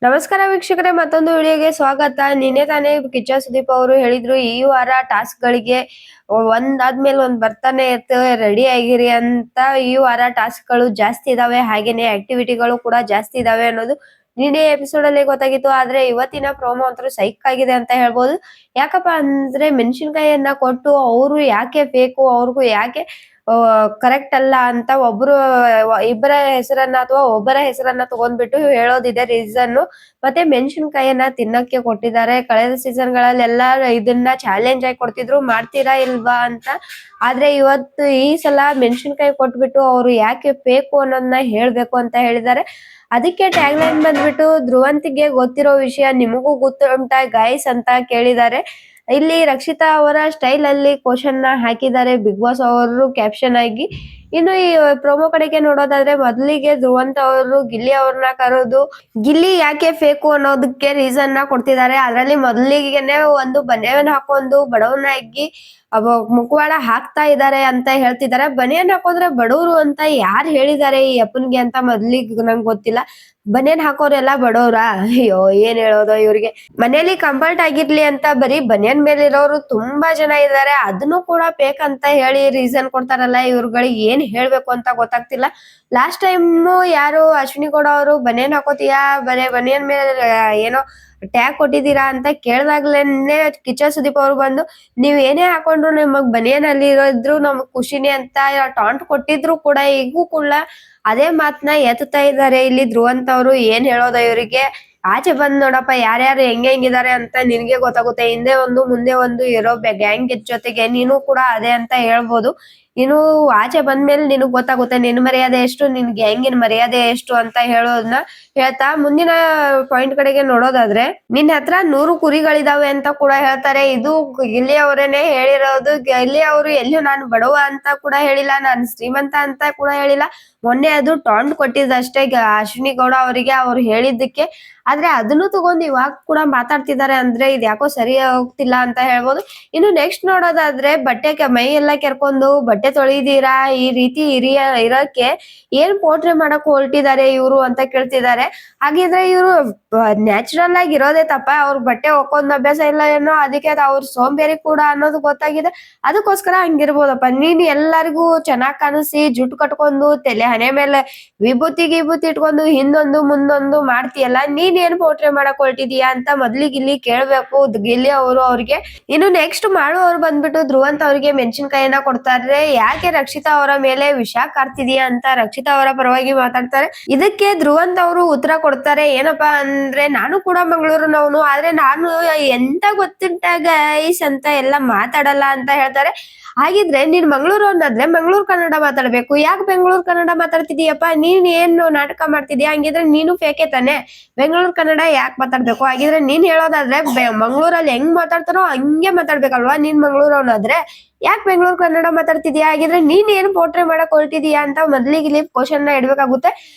ನಮಸ್ಕಾರ ವೀಕ್ಷಕರೇ, ಮತ್ತೊಂದು ವಿಡಿಯೋಗೆ ಸ್ವಾಗತ. ನಿನ್ನೆ ತಾನೇ ಕಿಚ್ಚ ಸುದೀಪ್ ಅವರು ಹೇಳಿದ್ರು ಈ ವಾರ ಟಾಸ್ಕ್ ಗಳಿಗೆ ಒಂದಾದ್ಮೇಲೆ ಒಂದ್ ಬರ್ತಾನೆ ಇರ್ತವೆ, ರೆಡಿ ಆಗಿರಿ ಅಂತ. ಈ ವಾರ ಟಾಸ್ಕ್ ಗಳು ಜಾಸ್ತಿ ಇದಾವೆ, ಹಾಗೇನೆ ಆಕ್ಟಿವಿಟಿಗಳು ಕೂಡ ಜಾಸ್ತಿ ಇದಾವೆ ಅನ್ನೋದು ನಿನ್ನೆ ಎಪಿಸೋಡ್ ಅಲ್ಲಿ ಗೊತ್ತಾಗಿತ್ತು. ಆದ್ರೆ ಇವತ್ತಿನ ಪ್ರೋಮೋ ಅಂತೂ ಸೈಕ್ ಆಗಿದೆ ಅಂತ ಹೇಳ್ಬೋದು. ಯಾಕಪ್ಪ ಅಂದ್ರೆ ಮೆಣಸಿನಕಾಯಿಯನ್ನ ಕೊಟ್ಟು ಅವರು ಯಾಕೆ ಬೇಕು, ಅವ್ರಿಗೂ ಯಾಕೆ ಕರೆಕ್ಟ್ ಅಲ್ಲ ಅಂತ ಇಬ್ಬರ ಹೆಸರನ್ನ ಅಥವಾ ಒಬ್ಬರ ಹೆಸರನ್ನ ತಗೊಂಡ್ಬಿಟ್ಟು ಹೇಳೋದಿದೆ ರೀಸನ್. ಮತ್ತೆ ಮೆಣಸಿನಕಾಯಿಯನ್ನ ತಿನ್ನಕ್ಕೆ ಕೊಟ್ಟಿದ್ದಾರೆ. ಕಳೆದ ಸೀಸನ್ ಗಳಲ್ಲೆಲ್ಲ ಇದನ್ನ ಚಾಲೆಂಜ್ ಆಗಿ ಕೊಡ್ತಿದ್ರು, ಮಾಡ್ತೀರಾ ಇಲ್ವಾ ಅಂತ. ಆದ್ರೆ ಇವತ್ತು ಈ ಸಲ ಮೆಣಸಿನಕಾಯಿ ಕೊಟ್ಬಿಟ್ಟು ಅವ್ರು ಯಾಕೆ ಬೇಕು ಅನ್ನೋದನ್ನ ಹೇಳ್ಬೇಕು ಅಂತ ಹೇಳಿದ್ದಾರೆ. ಅದಕ್ಕೆ ಟ್ಯಾಗ್ ಲೈನ್ ಬಂದ್ಬಿಟ್ಟು ಧ್ರುವಂತಿಗೆ ಗೊತ್ತಿರೋ ವಿಷಯ ನಿಮಗೂ ಗೊತ್ತುಂಟಾ ಗೈಸ್ ಅಂತ ಕೇಳಿದ್ದಾರೆ. ಇಲ್ಲಿ ರಕ್ಷಿತಾ ಅವರ ಸ್ಟೈಲ್ ಅಲ್ಲಿ ಕ್ವಶನ್ ನ ಹಾಕಿದ್ದಾರೆ ಬಿಗ್ ಬಾಸ್ ಅವರು ಕ್ಯಾಪ್ಷನ್ ಆಗಿ. ಇನ್ನು ಈ ಪ್ರೊಮೋ ಕಡೆಗೆ ನೋಡೋದಾದ್ರೆ ಮೊದಲಿಗೆ ಧ್ರುವಂತ್ ಅವರು ಗಿಲ್ಲಿ ಅವ್ರನ್ನ ಕರೆದು ಗಿಲ್ಲಿ ಯಾಕೆ ಫೇಕು ಅನ್ನೋದಕ್ಕೆ ರೀಸನ್ ನ ಕೊಡ್ತಿದ್ದಾರೆ. ಅದರಲ್ಲಿ ಮೊದಲಿಗೆನೆ ಒಂದು ಬನಿಯನ್ ಹಾಕೊಂಡು ಬಡವನಾಗಿ ಮುಖವಾಡ ಹಾಕ್ತಾ ಇದ್ದಾರೆ ಅಂತ ಹೇಳ್ತಿದ್ದಾರೆ. ಬನಿಯನ್ ಹಾಕೋದ್ರೆ ಬಡವರು ಅಂತ ಯಾರು ಹೇಳಿದ್ದಾರೆ ಈ ಅಪ್ಪನ್ಗೆ ಅಂತ ಮೊದ್ಲಿಗೆ ನಂಗೆ ಗೊತ್ತಿಲ್ಲ. ಬನಿಯನ್ ಹಾಕೋರೆಲ್ಲ ಬಡವ್ರಾ? ಅಯ್ಯೋ ಏನ್ ಹೇಳೋದು ಇವ್ರಿಗೆ. ಮನೇಲಿ ಕಂಫರ್ಟ್ ಆಗಿರ್ಲಿ ಅಂತ ಬರೀ ಬನಿಯನ್ ಮೇಲೆ ಇರೋರು ತುಂಬಾ ಜನ ಇದ್ದಾರೆ. ಅದನ್ನು ಕೂಡ ಫೇಕ್ ಅಂತ ಹೇಳಿ ರೀಸನ್ ಕೊಡ್ತಾರಲ್ಲ, ಇವ್ರುಗಳಿಗೆ ಏನ್ ಹೇಳ್ಬೇಕು ಅಂತ ಗೊತ್ತಾಗ್ತಿಲ್ಲ. ಲಾಸ್ಟ್ ಟೈಮ್ ಯಾರು ಅಶ್ವಿನಿ ಗೌಡ ಅವರು ಬನಿಯನ್ ಹಾಕೋತೀಯಾ, ಬನಿಯನ್ ಮೇಲೆ ಏನೋ ಟ್ಯಾಗ್ ಕೊಟ್ಟಿದ್ದೀರಾ ಅಂತ ಕೇಳ್ದಾಗ್ಲೇನೆ ಕಿಚ್ಚ ಸುದೀಪ್ ಅವರು ಬಂದು ನೀವ್ ಏನೇ ಹಾಕೊಂಡ್ರು ನಿಮಗ್ ಬನಿಯನ್ ಅಲ್ಲಿ ಇರೋದ್ರು ನಮಗ್ ಖುಷಿನೇ ಅಂತ ಟಾಂಟ್ ಕೊಟ್ಟಿದ್ರು ಕೂಡ ಈಗೂ ಕೂಡ ಅದೇ ಮಾತನ್ನ ಎತ್ತುತ್ತಾ ಇದ್ದಾರೆ. ಇಲ್ಲಿ ಧ್ರುವಂತ್ ಅವರು ಏನ್ ಹೇಳೋದ ಇವರಿಗೆ, ಆಚೆ ಬಂದ್ ನೋಡಪ್ಪ ಯಾರ್ಯಾರು ಹೆಂಗಿದ್ದಾರೆ ಅಂತ ನಿನ್ಗೆ ಗೊತ್ತಾಗುತ್ತೆ. ಹಿಂದೆ ಒಂದು ಮುಂದೆ ಒಂದು ಇರೋ ಗ್ಯಾಂಗ್ ಜೊತೆಗೆ ನೀನು ಕೂಡ ಅದೇ ಅಂತ ಹೇಳ್ಬೋದು. ಇನ್ನು ಆಚೆ ಬಂದ್ಮೇಲೆ ನಿನಗ್ ಗೊತ್ತಾಗುತ್ತೆ ನಿನ್ ಮರ್ಯಾದೆ ಎಷ್ಟು, ನಿನ್ ಗ್ಯಾಂಗಿನ ಮರ್ಯಾದೆ ಎಷ್ಟು ಅಂತ ಹೇಳೋದನ್ನ ಹೇಳ್ತಾ ಮುಂದಿನ ಪಾಯಿಂಟ್ ಕಡೆಗೆ ನೋಡೋದಾದ್ರೆ, ನಿನ್ ಹತ್ರ 100 ಕುರಿಗಳಿದಾವೆ ಅಂತ ಕೂಡ ಹೇಳ್ತಾರೆ. ಇದು ಗಿಲ್ಲಿ ಅವರೇನೆ ಹೇಳಿರೋದು. ಗಿಲ್ಲಿ ಅವರು ಎಲ್ಲೂ ನಾನು ಬಡವ ಅಂತ ಕೂಡ ಹೇಳಿಲ್ಲ, ನಾನು ಶ್ರೀಮಂತ ಅಂತ ಕೂಡ ಹೇಳಿಲ್ಲ. ಮೊನ್ನೆ ಅದು ಟಾಂಟ್ ಕೊಟ್ಟಿದ್ದಷ್ಟೇ ಅಶ್ವಿನಿ ಗೌಡ ಅವರಿಗೆ ಅವ್ರು ಹೇಳಿದ್ದಕ್ಕೆ. ಆದ್ರೆ ಅದನ್ನು ತಗೊಂಡು ಇವಾಗ ಕೂಡ ಮಾತಾಡ್ತಿದ್ದಾರೆ ಅಂದ್ರೆ ಇದು ಯಾಕೋ ಸರಿ ಹೋಗ್ತಿಲ್ಲ ಅಂತ ಹೇಳ್ಬೋದು. ಇನ್ನು ನೆಕ್ಸ್ಟ್ ನೋಡೋದಾದ್ರೆ ಬಟ್ಟೆ ಮೈ ಎಲ್ಲ ಕೆರ್ಕೊಂಡು ಬಟ್ಟೆ ತೊಳಿದೀರಾ, ಈ ರೀತಿ ಇರೋಕೆ ಏನ್ ಪೋಟ್ರೆ ಮಾಡಕ್ ಹೊರಟಿದ್ದಾರೆ ಇವ್ರು ಅಂತ ಕೇಳ್ತಿದ್ದಾರೆ. ಹಾಗಿದ್ರೆ ಇವ್ರು ನ್ಯಾಚುರಲ್ ಆಗಿ ಇರೋದೇ ತಪ್ಪ, ಅವ್ರ ಬಟ್ಟೆ ಒಕ್ಕೊಂದ್ ಅಭ್ಯಾಸ ಇಲ್ಲ ಏನೋ, ಅದಕ್ಕೆ ಅವ್ರ ಸೋಂಬೇರಿ ಕೂಡ ಅನ್ನೋದು ಗೊತ್ತಾಗಿದೆ. ಅದಕ್ಕೋಸ್ಕರ ಹಂಗಿರ್ಬೋದಪ್ಪ. ನೀನ್ ಎಲ್ಲರಿಗೂ ಚೆನ್ನಾಗ್ ಕಾಣಿಸಿ ಜುಟ್ಟು ಕಟ್ಕೊಂಡು ಹಣೆ ಮೇಲೆ ವಿಭೂತಿ ಇಟ್ಕೊಂಡು ಹಿಂದೊಂದು ಮುಂದೊಂದು ಮಾಡ್ತೀಯಲ್ಲ, ನೀನ್ ಏನ್ ಪೋಟ್ರೆ ಮಾಡಕ್ ಹೊರಟಿದೀಯಾ ಅಂತ ಮೊದ್ಲಿಗೆ ಇಲ್ಲಿ ಕೇಳ್ಬೇಕು ಗಿಲ್ಲಿ ಅವರು ಅವ್ರಿಗೆ. ಇನ್ನು ನೆಕ್ಸ್ಟ್ ಮಾಡುವವ್ರು ಬಂದ್ಬಿಟ್ಟು ಧ್ರುವಂತ್ ಅವ್ರಿಗೆ ಮೆಣಸಿನಕಾಯಿನ ಕೊಡ್ತಾರೆ. ಯಾಕೆ ರಕ್ಷಿತಾ ಅವರ ಮೇಲೆ ವಿಷ ಕಾರ್ತಿದೀಯಾ ಅಂತ ರಕ್ಷಿತಾ ಅವರ ಪರವಾಗಿ ಮಾತಾಡ್ತಾರೆ. ಇದಕ್ಕೆ ಧ್ರುವಂತ್ ಅವರು ಉತ್ತರ ಕೊಡ್ತಾರೆ, ಏನಪ್ಪಾ ಅಂದ್ರೆ ನಾನು ಕೂಡ ಮಂಗಳೂರಿನವನು, ಆದ್ರೆ ನಾನು ಎಂತ ಗೊತ್ತುಂಟ ಗೈಸ್ ಅಂತ ಎಲ್ಲ ಮಾತಾಡಲ್ಲ ಅಂತ ಹೇಳ್ತಾರೆ. ಹಾಗಿದ್ರೆ ನೀನ್ ಮಂಗಳೂರು ಅನ್ನೋದ್ರೆ ಮಂಗಳೂರು ಕನ್ನಡ ಮಾತಾಡ್ಬೇಕು, ಯಾಕೆ ಬೆಂಗಳೂರು ಕನ್ನಡ ಮಾತಾಡ್ತಿದೀಯಪ್ಪ, ನೀನ್ ಏನು ನಾಟಕ ಮಾಡ್ತಿದ್ಯಾ? ಹಂಗಿದ್ರೆ ನೀನು ಫೇಕೆ ತಾನೆ, ಬೆಂಗಳೂರು ಕನ್ನಡ ಯಾಕೆ ಮಾತಾಡ್ಬೇಕು? ಹಾಗಿದ್ರೆ ನೀನ್ ಹೇಳೋದಾದ್ರೆ ಮಂಗಳೂರಲ್ಲಿ ಹೆಂಗ್ ಮಾತಾಡ್ತಾರೋ ಹಂಗೆ ಮಾತಾಡ್ಬೇಕಲ್ವಾ? ನೀನ್ ಮಂಗಳೂರವನಾದ್ರೆ ಯಾಕೆ ಬೆಂಗಳೂರು ಕನ್ನಡ ಮಾತಾಡ್ತಿದ್ಯಾ? ಹಾಗಿದ್ರೆ ನೀನ್ ಏನ್ ಪೋಟ್ರೆ ಮಾಡಕ್ ಹೊರಟಿದೀಯಾ ಅಂತ ಮೊದ್ಲಿಗೆ ಕ್ವಶನ್ ನ ಇಡ್ಬೇಕಾಗುತ್ತೆ.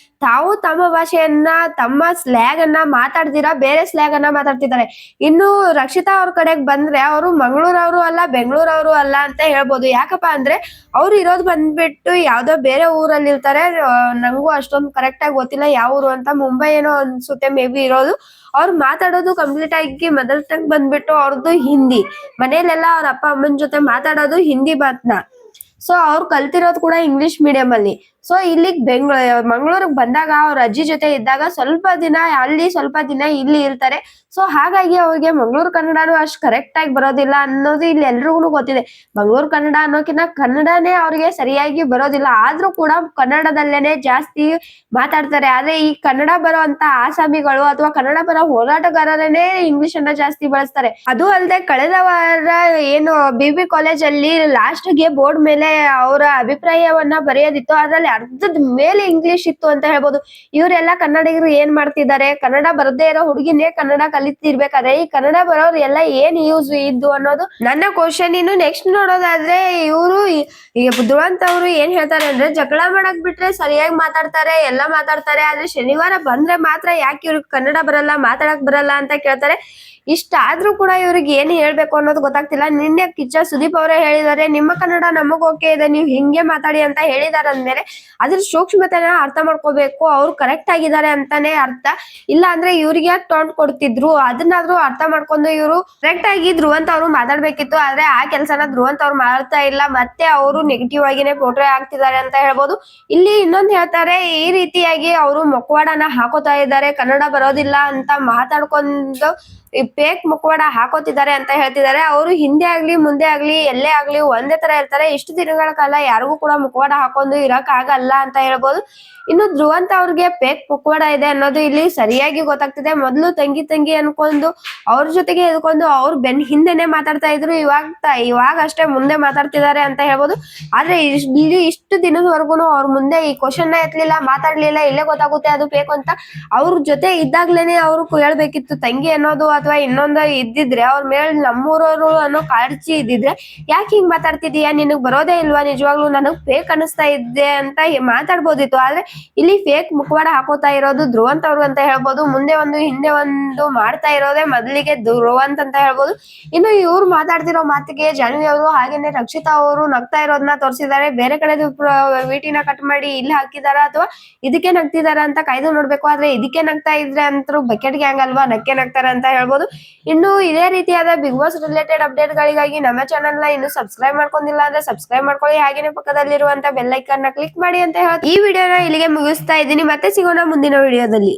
ತಾವು ತಮ್ಮ ಭಾಷೆಯನ್ನ ತಮ್ಮ ಸ್ಲ್ಯಾಗ್ ಅನ್ನ ಮಾತಾಡ್ತೀರಾ, ಬೇರೆ ಸ್ಲ್ಯಾಗ್ ಅನ್ನ ಮಾತಾಡ್ತಿದ್ದಾರೆ. ಇನ್ನು ರಕ್ಷಿತಾ ಅವ್ರ ಕಡೆಗೆ ಬಂದ್ರೆ ಅವರು ಮಂಗಳೂರವರು ಅಲ್ಲ ಬೆಂಗಳೂರವರು ಅಲ್ಲ ಅಂತ ಹೇಳ್ಬೋದು. ಯಾಕಪ್ಪ ಅಂದ್ರೆ ಅವ್ರು ಇರೋದು ಬಂದ್ಬಿಟ್ಟು ಯಾವ್ದೋ ಬೇರೆ ಊರಲ್ಲಿ ಇರ್ತಾರೆ. ನಂಗೂ ಅಷ್ಟೊಂದು ಕರೆಕ್ಟ್ ಆಗಿ ಗೊತ್ತಿಲ್ಲ ಯಾವ ಊರು ಅಂತ, ಮುಂಬೈ ಏನೋ ಅನ್ಸುತ್ತೆ ಮೇ ಬಿ ಇರೋದು. ಅವ್ರು ಮಾತಾಡೋದು ಕಂಪ್ಲೀಟ್ ಆಗಿ ಮದರ್ ಟಂಗ್ ಬಂದ್ಬಿಟ್ಟು ಅವ್ರದ್ದು ಹಿಂದಿ. ಮನೇಲೆಲ್ಲ ಅವ್ರ ಅಪ್ಪ ಅಮ್ಮನ ಜೊತೆ ಮಾತಾಡೋದು ಹಿಂದಿ ಮಾತನ್ನ. ಸೊ ಅವ್ರು ಕಲ್ತಿರೋದು ಕೂಡ ಇಂಗ್ಲಿಷ್ ಮೀಡಿಯಂ ಅಲ್ಲಿ. ಸೊ ಇಲ್ಲಿಗ್ ಮಂಗಳೂರಿಗೆ ಬಂದಾಗ ಅವ್ರ ಅಜ್ಜಿ ಜೊತೆ ಇದ್ದಾಗ ಸ್ವಲ್ಪ ದಿನ ಅಲ್ಲಿ ಸ್ವಲ್ಪ ದಿನ ಇಲ್ಲಿ ಇರ್ತಾರೆ. ಸೊ ಹಾಗಾಗಿ ಅವ್ರಿಗೆ ಮಂಗಳೂರು ಕನ್ನಡನು ಅಷ್ಟು ಕರೆಕ್ಟ್ ಆಗಿ ಬರೋದಿಲ್ಲ ಅನ್ನೋದು ಇಲ್ಲಿ ಎಲ್ರಿಗೂ ಗೊತ್ತಿದೆ. ಮಂಗಳೂರು ಕನ್ನಡ ಅನ್ನೋಕಿನ್ನ ಕನ್ನಡನೇ ಅವ್ರಿಗೆ ಸರಿಯಾಗಿ ಬರೋದಿಲ್ಲ, ಆದ್ರೂ ಕೂಡ ಕನ್ನಡದಲ್ಲೇನೆ ಜಾಸ್ತಿ ಮಾತಾಡ್ತಾರೆ. ಆದ್ರೆ ಈ ಕನ್ನಡ ಬರುವಂತ ಆಸಾಮಿಗಳು ಅಥವಾ ಕನ್ನಡ ಬರೋ ಹೋರಾಟಗಾರರೇನೆ ಇಂಗ್ಲಿಷ್ ಅನ್ನ ಜಾಸ್ತಿ ಬಳಸ್ತಾರೆ. ಅದು ಅಲ್ಲದೆ ಕಳೆದ ವಾರ ಏನು BB ಕಾಲೇಜ್ ಅಲ್ಲಿ ಲಾಸ್ಟ್ ಗೆ ಬೋರ್ಡ್ ಮೇಲೆ ಅವರ ಅಭಿಪ್ರಾಯವನ್ನ ಬರೆಯೋದಿತ್ತು, ಅದ್ರಲ್ಲಿ ಅರ್ಧದ ಮೇಲೆ ಇಂಗ್ಲಿಷ್ ಇತ್ತು ಅಂತ ಹೇಳ್ಬೋದು. ಇವರೆಲ್ಲ ಕನ್ನಡಿಗರು ಏನ್ ಮಾಡ್ತಿದ್ದಾರೆ, ಕನ್ನಡ ಬರದೇ ಇರೋ ಹುಡುಗಿನೇ ಕನ್ನಡ ಕಲಿತಿರ್ಬೇಕಾದ್ರೆ ಈ ಕನ್ನಡ ಬರೋರು ಎಲ್ಲ ಏನ್ ಯೂಸ್ ಇದ್ದು ಅನ್ನೋದು ನನ್ನ ಕ್ವಶನ್. ಇನ್ನು ನೆಕ್ಸ್ಟ್ ನೋಡೋದಾದ್ರೆ ಇವರು ಧ್ರುವಂತ್ ಅವರು ಏನ್ ಹೇಳ್ತಾರೆ ಅಂದ್ರೆ, ಜಗಳ ಮಾಡಕ್ ಬಿಟ್ರೆ ಸರಿಯಾಗಿ ಮಾತಾಡ್ತಾರೆ, ಎಲ್ಲ ಮಾತಾಡ್ತಾರೆ, ಆದ್ರೆ ಶನಿವಾರ ಬಂದ್ರೆ ಮಾತ್ರ ಯಾಕೆ ಇವ್ರಿಗೆ ಕನ್ನಡ ಬರಲ್ಲ, ಮಾತಾಡಕ್ ಬರಲ್ಲ ಅಂತ ಕೇಳ್ತಾರೆ. ಇಷ್ಟಾದ್ರೂ ಕೂಡ ಇವ್ರಿಗೆ ಏನ್ ಹೇಳ್ಬೇಕು ಅನ್ನೋದು ಗೊತ್ತಾಗ್ತಿಲ್ಲ. ನಿನ್ನೆ ಕಿಚ್ಚ ಸುದೀಪ್ ಅವರೇ ಹೇಳಿದ್ದಾರೆ, ನಿಮ್ಮ ಕನ್ನಡ ನಮಗ್ ಓಕೆ ಇದೆ, ನೀವು ಹಿಂಗೆ ಮಾತಾಡಿ ಅಂತ ಹೇಳಿದಾರೆ ಅಂದ್ಮೇಲೆ ಅದ್ರ ಸೂಕ್ಷ್ಮತೆನ ಅರ್ಥ ಮಾಡ್ಕೋಬೇಕು. ಅವ್ರು ಕರೆಕ್ಟ್ ಆಗಿದ್ದಾರೆ ಅಂತಾನೆ ಅರ್ಥ. ಇಲ್ಲ ಅಂದ್ರೆ ಇವ್ರಿಗೆ ಯಾಕೆ ಟೌಂಟ್ ಕೊಡ್ತಿದ್ರು, ಅದನ್ನಾದ್ರೂ ಅರ್ಥ ಮಾಡ್ಕೊಂಡು ಇವರು ಕರೆಕ್ಟ್ ಆಗಿ ಧ್ರುವಂತ್ ಅವ್ರು ಮಾತಾಡ್ಬೇಕಿತ್ತು. ಆದ್ರೆ ಆ ಕೆಲ್ಸನ ಧ್ರುವಂತ್ ಅವ್ರು ಮಾಡ್ತಾ ಇಲ್ಲ. ಮತ್ತೆ ಅವರು ನೆಗೆಟಿವ್ ಆಗಿನೇ ಪೋಟ್ರೆ ಆಗ್ತಿದ್ದಾರೆ ಅಂತ ಹೇಳ್ಬೋದು. ಇಲ್ಲಿ ಇನ್ನೊಂದ್ ಹೇಳ್ತಾರೆ, ಈ ರೀತಿಯಾಗಿ ಅವರು ಮುಖವಾಡನ ಹಾಕೋತಾ ಇದ್ದಾರೆ, ಕನ್ನಡ ಬರೋದಿಲ್ಲ ಅಂತ ಮಾತಾಡ್ಕೊಂಡು ಫೇಕ್ ಮುಖವಾಡ ಹಾಕೋತಿದ್ದಾರೆ ಅಂತ ಹೇಳ್ತಿದ್ದಾರೆ. ಅವರು ಹಿಂದೆ ಆಗ್ಲಿ ಮುಂದೆ ಆಗ್ಲಿ ಎಲ್ಲೇ ಆಗ್ಲಿ ಒಂದೇ ತರ ಇರ್ತಾರೆ. ಇಷ್ಟು ದಿನಗಳ ಕಾಲ ಯಾರಿಗೂ ಕೂಡ ಮುಖವಾಡ ಹಾಕೊಂಡು ಇರಕ್ ಆಗಲ್ಲ ಅಂತ ಹೇಳ್ಬೋದು. ಇನ್ನು ಧ್ರುವಂತ್ ಅವ್ರಿಗೆ ಫೇಕ್ ಮುಖವಾಡ ಇದೆ ಅನ್ನೋದು ಇಲ್ಲಿ ಸರಿಯಾಗಿ ಗೊತ್ತಾಗ್ತಿದೆ. ಮೊದ್ಲು ತಂಗಿ ಅನ್ಕೊಂಡು ಅವ್ರ ಜೊತೆಗೆ ಎದ್ಕೊಂಡು ಅವ್ರ ಹಿಂದೆನೆ ಮಾತಾಡ್ತಾ ಇದ್ರು, ಇವಾಗ ಅಷ್ಟೇ ಮುಂದೆ ಮಾತಾಡ್ತಿದ್ದಾರೆ ಅಂತ ಹೇಳ್ಬೋದು. ಆದ್ರೆ ಇಲ್ಲಿ ಇಷ್ಟು ದಿನದವರೆಗೂ ಅವ್ರ ಮುಂದೆ ಈ ಕ್ವಶನ್ ಎತ್ತಲಿಲ್ಲ, ಮಾತಾಡ್ಲಿಲ್ಲ. ಇಲ್ಲೇ ಗೊತ್ತಾಗುತ್ತೆ ಅದು ಫೇಕ್ ಅಂತ. ಅವ್ರ ಜೊತೆ ಇದ್ದಾಗ್ಲೇನೆ ಅವ್ರು ಹೇಳ್ಬೇಕಿತ್ತು. ತಂಗಿ ಅನ್ನೋದು ಅಥವಾ ಇನ್ನೊಂದು ಇದ್ದಿದ್ರೆ ಅವ್ರ ಮೇಲೆ ನಮ್ಮೂರವರು ಅನ್ನೋ ಕಾಳಜಿ ಇದ್ದಿದ್ರೆ ಯಾಕೆ ಹಿಂಗ್ ಮಾತಾಡ್ತಿದೀಯಾ, ನಿನಗ್ ಬರೋದೇ ಇಲ್ವಾ, ನಿಜವಾಗ್ಲೂ ನನಗ್ ಫೇಕ್ ಅನಿಸ್ತಾ ಇದ್ದೆ ಅಂತ ಮಾತಾಡ್ಬೋದಿತ್ತು. ಆದ್ರೆ ಇಲ್ಲಿ ಫೇಕ್ ಮುಖವಾಡ ಹಾಕೋತಾ ಇರೋದು ಧ್ರುವಂತ್ ಅವ್ರು ಅಂತ ಹೇಳ್ಬೋದು. ಮುಂದೆ ಒಂದು ಹಿಂದೆ ಒಂದು ಮಾಡ್ತಾ ಇರೋದೇ ಮೊದಲಿಗೆ ಧ್ರುವಂತ್ ಅಂತ ಹೇಳ್ಬೋದು. ಇನ್ನು ಇವ್ರು ಮಾತಾಡ್ತಿರೋ ಮಾತಿಗೆ ಜಾನ್ವಿ ಅವರು ಹಾಗೇನೆ ರಕ್ಷಿತಾ ಅವರು ನಗ್ತಾ ಇರೋದನ್ನ ತೋರಿಸಿದ್ದಾರೆ. ಬೇರೆ ಕಡೆ ವಿಟಿನ ಕಟ್ ಮಾಡಿ ಇಲ್ಲಿ ಹಾಕಿದಾರ ಅಥವಾ ಇದಕ್ಕೆ ನಗ್ತಿದಾರ ಅಂತ ಕಾಯ್ದು ನೋಡ್ಬೇಕು. ಆದ್ರೆ ಇದಕ್ಕೆ ನಗ್ತಾ ಇದ್ರೆ ಅಂತೂ ಬಕೆಟ್ ಗ್ಯಾಂಗ್ ಅಲ್ವಾ, ನಕ್ಕೆ ನಗ್ತಾರೆ ಅಂತ ಹೇಳ್ಬೋದು. ಇನ್ನು ಇದೇ ರೀತಿಯಾದ ಬಿಗ್ ಬಾಸ್ ರಿಲೇಟೆಡ್ ಅಪ್ಡೇಟ್ ಗಳಿಗಾಗಿ ನಮ್ಮ ಚಾನೆಲ್ ನ ಇನ್ನು ಸಬ್ಸ್ಕ್ರೈಬ್ ಮಾಡ್ಕೊಂಡಿಲ್ಲ ಅಂದ್ರೆ ಸಬ್ಸ್ಕ್ರೈಬ್ ಮಾಡ್ಕೊಳ್ಳಿ. ಹಾಗೇನೆ ಪಕ್ಕದಲ್ಲಿರುವಂತ ಬೆಲ್ ಐಕಾನ್ ನ ಕ್ಲಿಕ್ ಮಾಡಿ ಅಂತ ಹೇಳಿ ಈ ವಿಡಿಯೋನ ಇಲ್ಲಿಗೆ ಮುಗಿಸ್ತಾ ಇದ್ದೀನಿ. ಮತ್ತೆ ಸಿಗೋಣ ಮುಂದಿನ ವಿಡಿಯೋದಲ್ಲಿ.